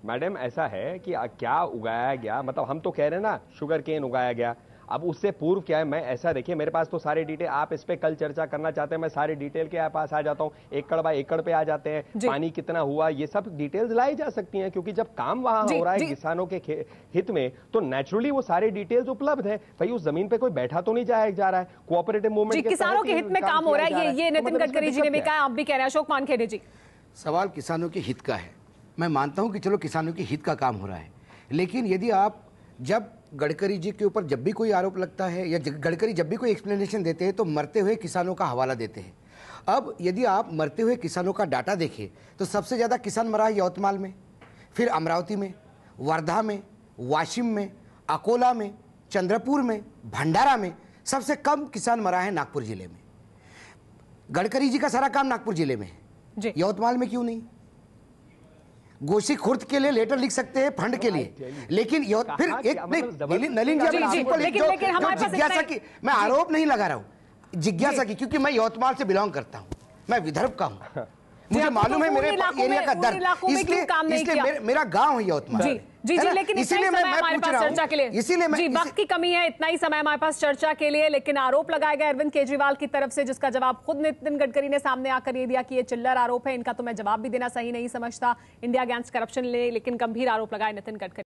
मैडम, ऐसा है कि क्या उगाया गया, मतलब हम तो कह रहे हैं ना शुगर केन उगाया गया। अब उससे पूर्व क्या है, मैं ऐसा देखिए मेरे पास तो सारे डिटेल, आप इस पे कल चर्चा करना चाहते हैं मैं सारे डिटेल के पास आ जाता हूं, एकड़ बाय एकड़ पे आ जाते हैं, पानी कितना हुआ, ये सब डिटेल्स लाई जा सकती हैं, क्योंकि जब काम वहां हो रहा है किसानों के हित में तो नेचुरली वो सारे डिटेल्स उपलब्ध है। भाई उस जमीन पे कोई बैठा तो नहीं जा रहा है, कोऑपरेटिव मूवमेंट किसानों के हित में काम हो रहा है, ये नितिन गडकरी जी ने भी कहा, आप भी कह रहे हैं। अशोक मानखेड़े जी, सवाल किसानों के हित का है। मैं मानता हूं कि चलो किसानों के हित का काम हो रहा है, लेकिन यदि आप जब गडकरी जी के ऊपर जब भी कोई आरोप लगता है या गडकरी जब भी कोई एक्सप्लेनेशन देते हैं तो मरते हुए किसानों का हवाला देते हैं। अब यदि आप मरते हुए किसानों का डाटा देखें तो सबसे ज़्यादा किसान मरा है यवतमाल में, फिर अमरावती में, वर्धा में, वाशिम में, अकोला में, चंद्रपुर में, भंडारा में। सबसे कम किसान मरा है नागपुर जिले में। गडकरी जी का सारा काम नागपुर जिले में है, यवतमाल में क्यों नहीं? गोशी खुर्द के लिए लेटर लिख सकते हैं फंड के लिए, लेकिन फिर एक नलिन जी जिज्ञासा की, मैं आरोप नहीं लगा रहा हूं, जिज्ञासा की, क्योंकि मैं यवतमाल से बिलोंग करता हूं, मैं विदर्भ का हूं, मुझे मालूम है मेरे एरिया का दर्द, इसलिए मेरा गांव है यवतमाल। जी, लेकिन इसलिए मैं हमारे पास चर्चा के लिए, इसीलिए वक्त की कमी है, इतना ही समय हमारे पास चर्चा के लिए। लेकिन आरोप लगाए गए अरविंद केजरीवाल की तरफ से, जिसका जवाब खुद नितिन गडकरी ने सामने आकर ये दिया कि ये चिल्लर आरोप है, इनका तो मैं जवाब भी देना सही नहीं समझता इंडिया अगेंस्ट करप्शन, लेकिन गंभीर आरोप लगाए नितिन गडकरी।